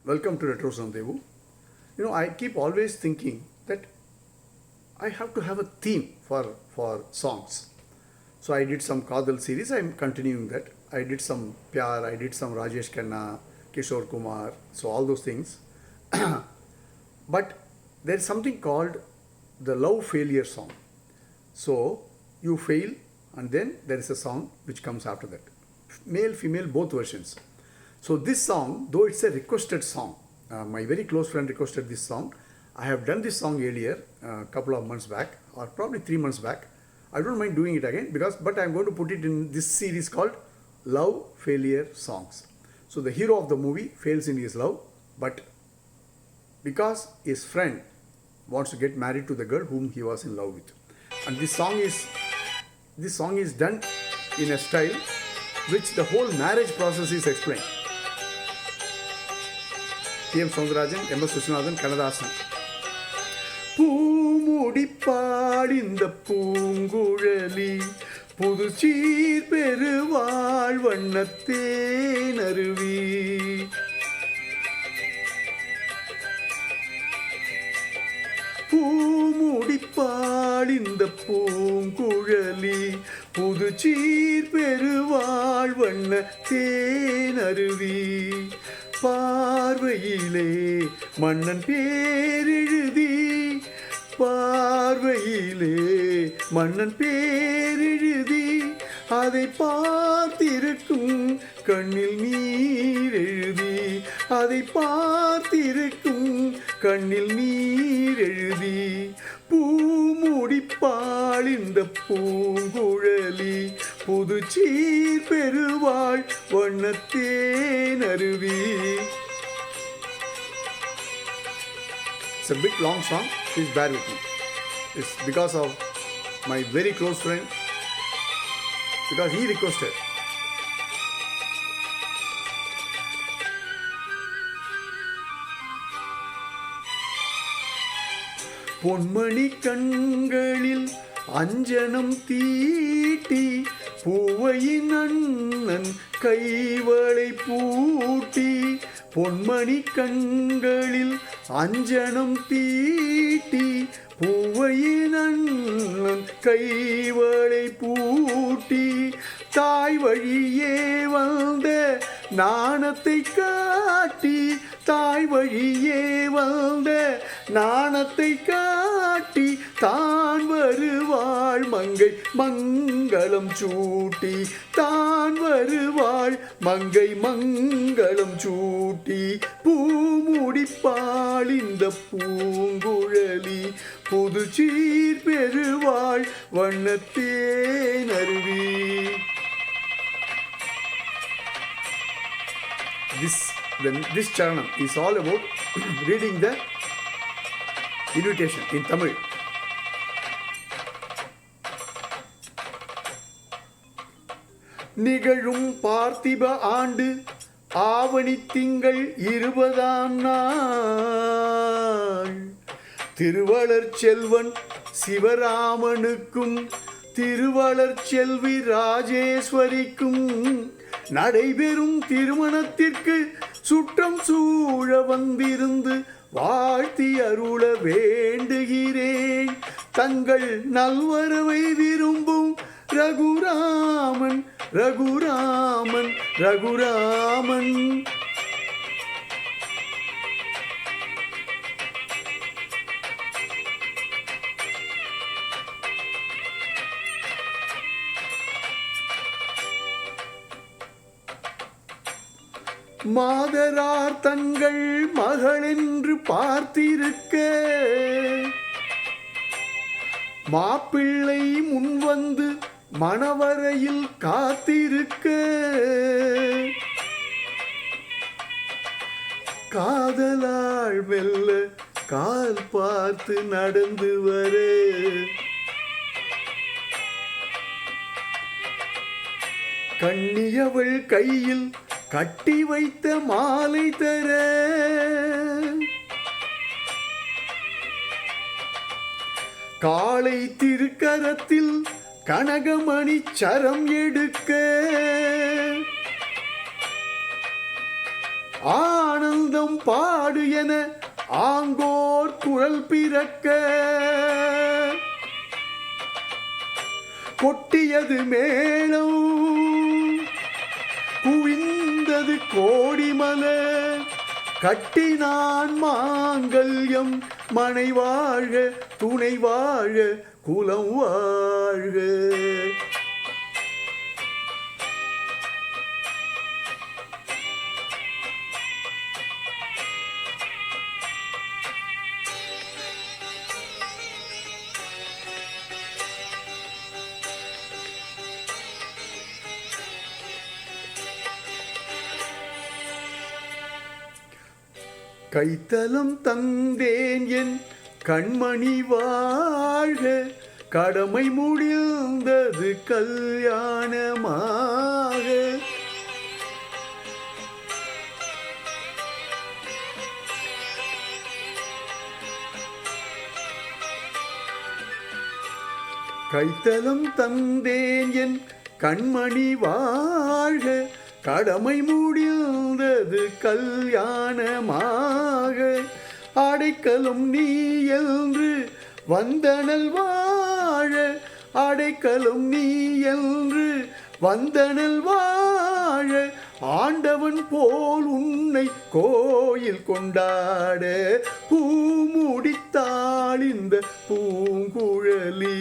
Welcome to Retro Sandevu. I keep always thinking that I have to have a theme for songs. So I did some Kadal series. I'm continuing that. I did some Pyar. I did some Rajesh Khanna, Kishore Kumar. So all those things. But there is something called the love failure song. So you fail, and then there is a song which comes after that. Male, female, both versions. So this song, though it's a requested song, my very close friend requested this song. I have done this song earlier, a couple of months back, or probably 3 months back. I don't mind doing it again but I'm going to put it in this series called Love Failure Songs. So the hero of the movie fails in his love, but because his friend wants to get married to the girl whom he was in love with. And this song is done in a style which the whole marriage process is explained. T.M. Soundarajan, M.S. Viswanathan, Kannadasan. பூமுடிப்பாள் இந்த பூங்குழலி புது சீர் பெருவாழ் வண்ணத்தேன் அருவி பூமுடிப்பாள் இந்த பூங்குழலி புது சீர் பெருவாழ் வண்ணத்தேன் அருவி பார்வையிலே மன்னன் பேரெழுதி பார்வையிலே மன்னன் பேரெழுதி அதை பார்த்திருக்கும் கண்ணில் நீர் எழுதி அதை பார்த்திருக்கும் கண்ணில் நீர் எழுதி பூமுடிப்பாள் இந்த பூங்குழலி புது சீர் பெருவாழ் வண்ணத்தேன் அருவி. It's a bit long song, please bear with me. It's because of my very close friend, because he requested. பொன்மணி கண்களில் அஞ்சனம் தீட்டி பூவையின் அண்ணன் கைவளை பூட்டி பொன்மணி கண்களில் அஞ்சனம் தீட்டி பூவையின் அண்ணன் கைவளை பூட்டி தாய் வழியே வந்த நாணத்தை காட்டி தாய் வழியே வந்த நாணத்தை காட்டி தான் வருவாள் மங்கை மங்களம் சூட்டி தான் வருவாள் மங்கை மங்களம் சூட்டி பூமுடிப்பாள் இந்த பூங்குழலி புது சீர் பெருவாள் வண்ணத்தேன் அருவி. This charanam is all about reading the invitation in Tamil. நிகழும் பார்த்திப ஆண்டு ஆவணி திங்கள் 20ஆம் நாள் திருவளர் செல்வன் சிவராமனுக்கும் திருவளர் செல்வி ராஜேஸ்வரிக்கும் நடைபெறும் திருமணத்திற்கு சுற்றம் சூழ வந்திருந்து வாழ்த்தி அருள வேண்டுகிறேன். தங்கள் நல்வரவை விரும்பும் ரகுராமன் ரகுராமன் ரகுராமன். மாதரார் தங்கள் மகள் என்று பார்த்திருக்க மாப்பிள்ளை முன்வந்து மணவரையில் காத்திருக்க காதலாள் மெல்ல கால் பார்த்து நடந்து வர கண்ணியவள் கையில் கட்டி வைத்த மாலை தர காளை திருக்கரத்தில் கனகமணி சரம் எடுக்க ஆனந்தம் பாடு என ஆங்கோர் குரல் பிறக்க கொட்டியது மேளம் குவிந்தது கோடிமலர் கட்டினான் மாங்கல்யம் மனை வாழ்க துணை வாழ்க குலம் வாழ்க. கைத்தலம் தந்தேன் என் கண்மணி வாழ்க கடமை முடிந்தது கல்யாணமாக. கைத்தலம் தந்தேன் என் கண்மணி வாழ்க கடமை முடிந்தது கல்யாணமாக. அடைக்கலும் நீ என்று வந்தனல் வாழ அடைக்கலும் நீ என்று வந்தனல் வாழ ஆண்டவன் போல் உன்னை கோயில் கொண்டாட பூமுடித்தாள் இந்த பூங்குழலி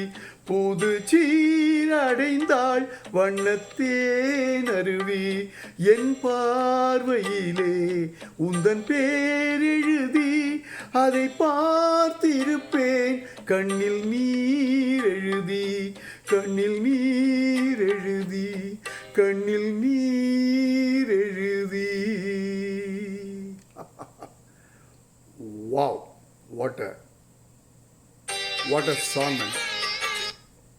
புது சீரடைந்தாள் வண்ணத்தேன் அருவி என் பார்வையிலே உந்தன் பேரெழுதி அதை பார்த்திருப்பேன் கண்ணில் நீர் எழுதி கண்ணில் நீர் எழுதி கண்ணில் நீர் எழுதி. Wow, what a song, man.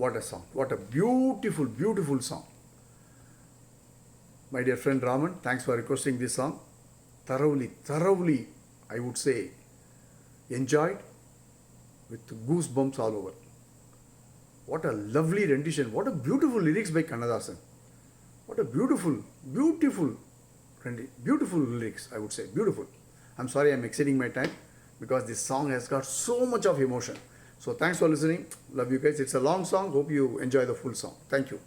What a song. What a beautiful, beautiful song. My dear friend Raman, thanks for requesting this song. Thoroughly, I would say, enjoyed with goosebumps all over. What a lovely rendition. What a beautiful lyrics by Kannadasan. What a beautiful lyrics, I would say. Beautiful. I'm sorry I'm exceeding my time because this song has got so much of emotion. So thanks for listening. Love you guys. It's a long song. Hope you enjoy the full song. Thank you.